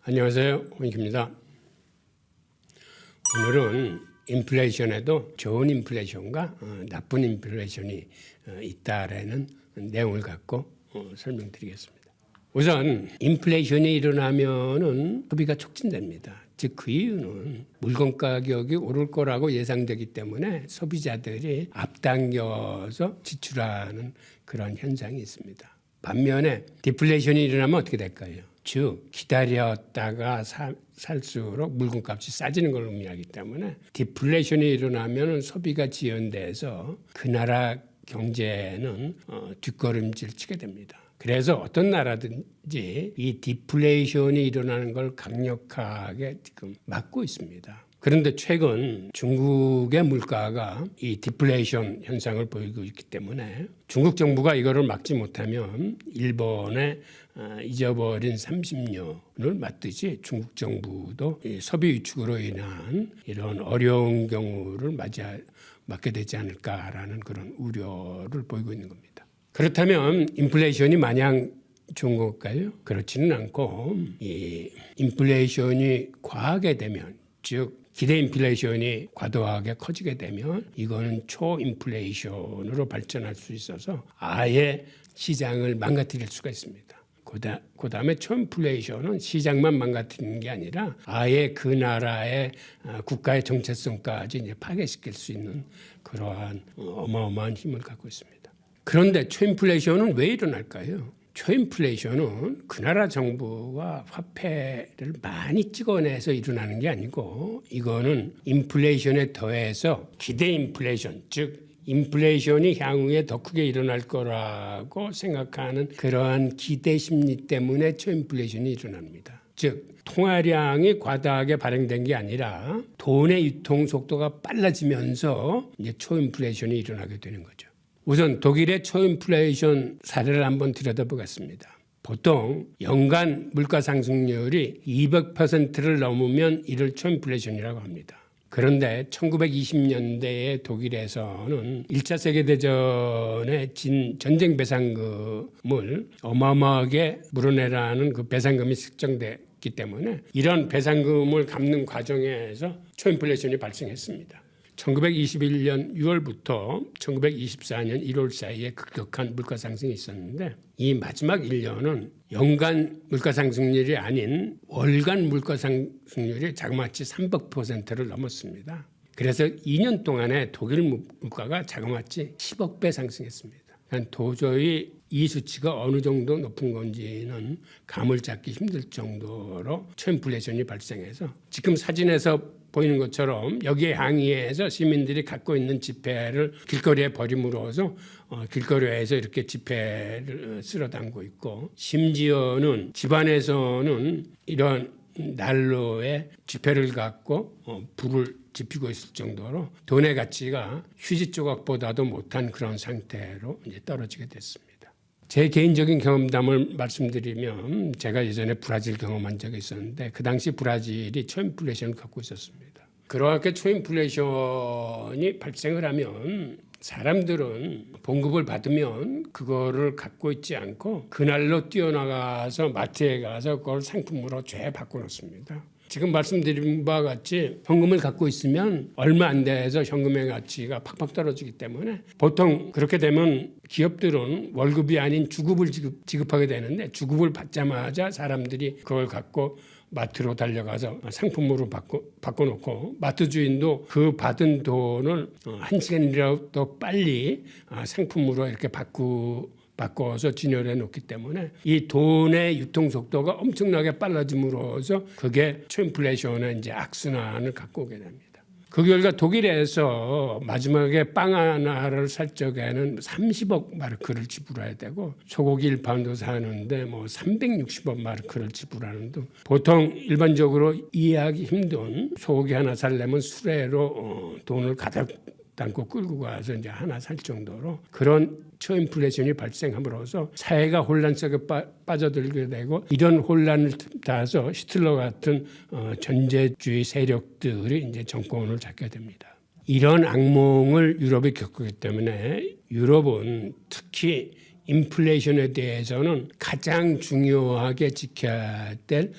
안녕하세요, 홍익입니다. 오늘은 인플레이션에도 좋은 인플레이션과 나쁜 인플레이션이 있다라는 내용을 갖고 설명드리겠습니다. 우선 인플레이션이 일어나면은 소비가 촉진됩니다. 즉 그 이유는 물건 가격이 오를 거라고 예상되기 때문에 소비자들이 앞당겨서 지출하는 그런 현상이 있습니다. 반면에 디플레이션이 일어나면 어떻게 될까요? 즉 기다렸다가 살수록 물건값이 싸지는 걸 의미하기 때문에 디플레이션이 일어나면 소비가 지연돼서 그 나라 경제는 뒷걸음질 치게 됩니다. 그래서 어떤 나라든지 이 디플레이션이 일어나는 걸 강력하게 지금 막고 있습니다. 그런데 최근 중국의 물가가 이 디플레이션 현상을 보이고 있기 때문에 중국 정부가 이거를 막지 못하면 일본의 잊어버린 30년을 맞듯이 중국 정부도 소비 위축으로 인한 이런 어려운 경우를 맞게 되지 않을까라는 그런 우려를 보이고 있는 겁니다. 그렇다면 인플레이션이 마냥 좋은 걸까요? 그렇지는 않고 이 인플레이션이 과하게 되면 즉 기대 인플레이션이 과도하게 커지게 되면 이거는 초인플레이션으로 발전할 수 있어서 아예 시장을 망가뜨릴 수가 있습니다. 그다음에 초인플레이션은 시장만 망가뜨리는 게 아니라 아예 그 나라의 국가의 정체성까지 이제 파괴시킬 수 있는 그러한 어마어마한 힘을 갖고 있습니다. 그런데 초인플레이션은 왜 일어날까요? 초인플레이션은 그 나라 정부가 화폐를 많이 찍어내서 일어나는 게 아니고 이거는 인플레이션에 더해서 기대 인플레이션, 즉 인플레이션이 향후에 더 크게 일어날 거라고 생각하는 그러한 기대 심리 때문에 초인플레이션이 일어납니다. 즉 통화량이 과다하게 발행된 게 아니라 돈의 유통 속도가 빨라지면서 이제 초인플레이션이 일어나게 되는 거죠. 우선 독일의 초인플레이션 사례를 한번 들여다보겠습니다. 보통 연간 물가 상승률이 200%를 넘으면 이를 초인플레이션이라고 합니다. 그런데 1920년대에 독일에서는 1차 세계대전에 진 전쟁 배상금을 어마어마하게 물어내라는 그 배상금이 책정됐기 때문에 이런 배상금을 갚는 과정에서 초인플레이션이 발생했습니다. 1921년 6월부터 1924년 1월 사이에 급격한 물가 상승이 있었는데 이 마지막 1년은 연간 물가 상승률이 아닌 월간 물가 상승률이 자그마치 300%를 넘었습니다. 그래서 2년 동안에 독일 물가가 자그마치 10억 배 상승했습니다. 도저히 이 수치가 어느 정도 높은 건지는 감을 잡기 힘들 정도로 초인플레이션이 발생해서 지금 사진에서 보이는 것처럼 여기에 항의해서 시민들이 갖고 있는 지폐를 길거리에 버림으로써 길거리에서 이렇게 지폐를 쓸어 담고 있고 심지어는 집안에서는 이런 난로에 지폐를 갖고 불을 지피고 있을 정도로 돈의 가치가 휴지 조각보다도 못한 그런 상태로 이제 떨어지게 됐습니다. 제 개인적인 경험담을 말씀드리면 제가 예전에 브라질 경험한 적이 있었는데 그 당시 브라질이 초인플레이션을 갖고 있었습니다. 그렇게 초인플레이션이 발생을 하면 사람들은 봉급을 받으면 그거를 갖고 있지 않고 그날로 뛰어나가서 마트에 가서 그걸 상품으로 쫙 바꿔놓습니다. 지금 말씀드린 바와 같이 현금을 갖고 있으면 얼마 안 돼서 현금의 가치가 팍팍 떨어지기 때문에 보통 그렇게 되면 기업들은 월급이 아닌 주급을 지급하게 되는데 주급을 받자마자 사람들이 그걸 갖고 마트로 달려가서 상품으로 바꿔놓고 마트 주인도 그 받은 돈을 한 시간이라도 더 빨리 상품으로 이렇게 바꿔서 진열해 놓기 때문에 이 돈의 유통 속도가 엄청나게 빨라짐으로써 그게 초인플레이션의 이제 악순환을 갖고 오게 됩니다. 그 결과 독일에서 마지막에 빵 하나를 살 적에는 30억 마르크를 지불해야 되고 소고기 1파운드 사는데 뭐 360억 마르크를 지불하는 등 보통 일반적으로 이해하기 힘든 소고기 하나 살려면 수레로 돈을 가득 담고 끌고 가서 이제 하나 살 정도로 그런 초인플레이션이 발생함으로써 사회가 혼란 속에 빠져들게 되고 이런 혼란을 타서 히틀러 같은 전제주의 세력들이 이제 정권을 잡게 됩니다. 이런 악몽을 유럽이 겪기 때문에 유럽은 특히 인플레이션에 대해서는 가장 중요하게 지켜야 될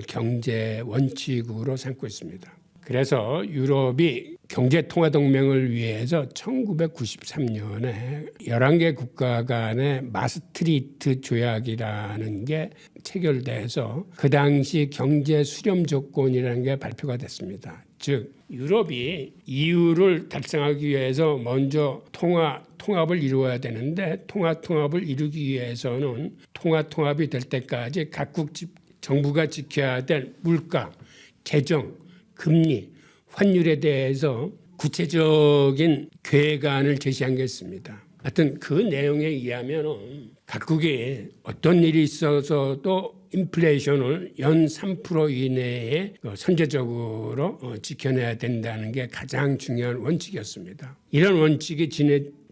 경제 원칙으로 삼고 있습니다. 그래서 유럽이 경제통화동맹을 위해서 1993년에 11개 국가 간의 마스트리트 조약이라는 게 체결돼서 그 당시 경제 수렴 조건이라는 게 발표가 됐습니다. 즉 유럽이 EU를 달성하기 위해서 먼저 통합을 이루어야 되는데 통합을 이루기 위해서는 통합이 될 때까지 각국 정부가 지켜야 될 물가, 재정, 금리, 환율에 대해서 구체적인 계획안을 제시한 게 있습니다. 하여튼 그 내용에 의하면 각국이 어떤 일이 있어서도 인플레이션을 연 3% 이내에 선제적으로 지켜내야 된다는 게 가장 중요한 원칙이었습니다. 이런 원칙이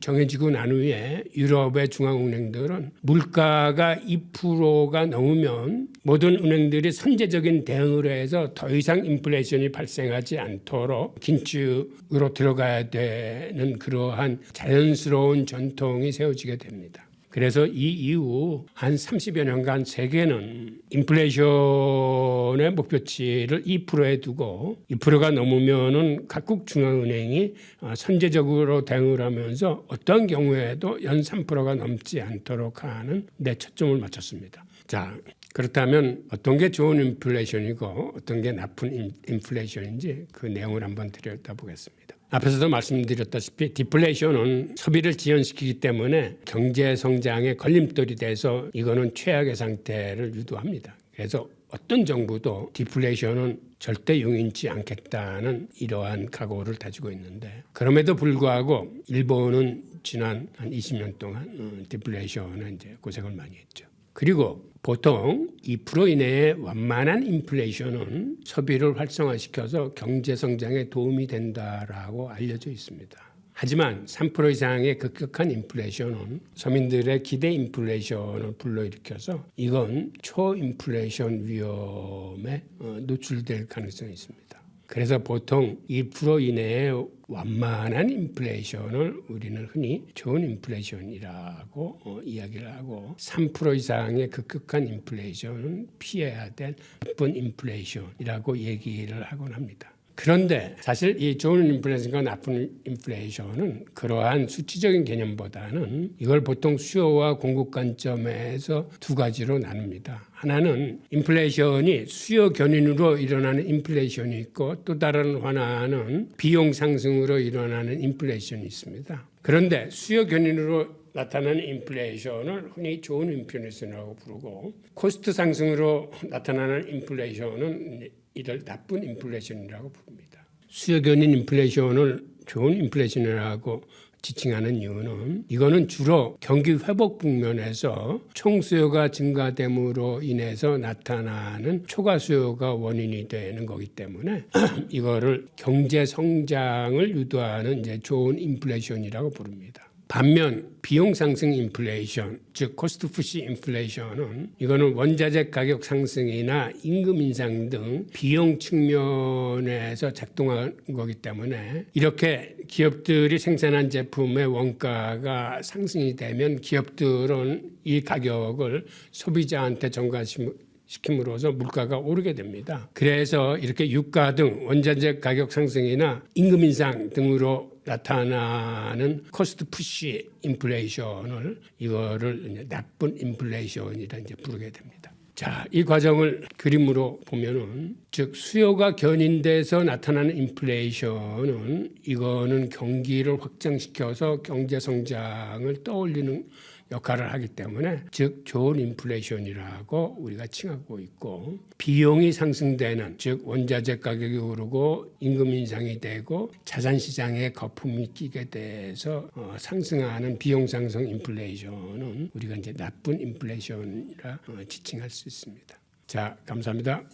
정해지고 난 후에 유럽의 중앙은행들은 물가가 2%가 넘으면 모든 은행들이 선제적인 대응을 해서 더 이상 인플레이션이 발생하지 않도록 긴축으로 들어가야 되는 그러한 자연스러운 전통이 세워지게 됩니다. 그래서 이 이후 한 30여 년간 세계는 인플레이션의 목표치를 2%에 두고 2%가 넘으면은 각국 중앙은행이 선제적으로 대응을 하면서 어떤 경우에도 연 3%가 넘지 않도록 하는 데 초점을 맞췄습니다. 자, 그렇다면 어떤 게 좋은 인플레이션이고 어떤 게 나쁜 인플레이션인지 그 내용을 한번 들여다보겠습니다. 앞에서도 말씀드렸다시피 디플레이션은 소비를 지연시키기 때문에 경제 성장의 걸림돌이 돼서 이거는 최악의 상태를 유도합니다. 그래서 어떤 정부도 디플레이션은 절대 용인치 않겠다는 이러한 각오를 다지고 있는데 그럼에도 불구하고 일본은 지난 한 20년 동안 디플레이션에 이제 고생을 많이 했죠. 그리고 보통 2% 이내의 완만한 인플레이션은 소비를 활성화시켜서 경제 성장에 도움이 된다라고 알려져 있습니다. 하지만 3% 이상의 급격한 인플레이션은 서민들의 기대 인플레이션을 불러일으켜서 이건 초인플레이션 위험에 노출될 가능성이 있습니다. 그래서 보통 2% 이내의 완만한 인플레이션을 우리는 흔히 좋은 인플레이션이라고 이야기를 하고 3% 이상의 급격한 인플레이션은 피해야 될 나쁜 인플레이션이라고 얘기를 하곤 합니다. 그런데 사실 이 좋은 인플레이션과 나쁜 인플레이션은 그러한 수치적인 개념보다는 이걸 보통 수요와 공급 관점에서 두 가지로 나눕니다. 하나는 인플레이션이 수요 견인으로 일어나는 인플레이션이 있고 또 다른 하나는 비용 상승으로 일어나는 인플레이션이 있습니다. 그런데 수요 견인으로 나타나는 인플레이션을 흔히 좋은 인플레이션이라고 부르고 코스트 상승으로 나타나는 인플레이션은 이를 나쁜 인플레이션이라고 부릅니다. 수요 견인 인플레이션을 좋은 인플레이션이라고 지칭하는 이유는 이거는 주로 경기 회복 국면에서 총수요가 증가됨으로 인해서 나타나는 초과 수요가 원인이 되는 거기 때문에 이거를 경제 성장을 유도하는 이제 좋은 인플레이션이라고 부릅니다. 반면 비용 상승 인플레이션, 즉 코스트 푸시 인플레이션은 이거는 원자재 가격 상승이나 임금 인상 등 비용 측면에서 작동한 거기 때문에 이렇게 기업들이 생산한 제품의 원가가 상승이 되면 기업들은 이 가격을 소비자한테 전가시킴으로써 물가가 오르게 됩니다. 그래서 이렇게 유가 등 원자재 가격 상승이나 임금 인상 등으로 나타나는 코스트 푸시 인플레이션을 이거를 이제 나쁜 인플레이션이라 이제 부르게 됩니다. 자, 이 과정을 그림으로 보면은 즉 수요가 견인돼서 나타나는 인플레이션은 이거는 경기를 확장시켜서 경제 성장을 떠올리는 역할을 하기 때문에 즉 좋은 인플레이션이라고 우리가 칭하고 있고 비용이 상승되는 즉 원자재 가격이 오르고 임금 인상이 되고 자산 시장에 거품이 끼게 돼서 상승하는 비용 상승 인플레이션은 우리가 이제 나쁜 인플레이션이라 지칭할 수 있습니다. 자, 감사합니다.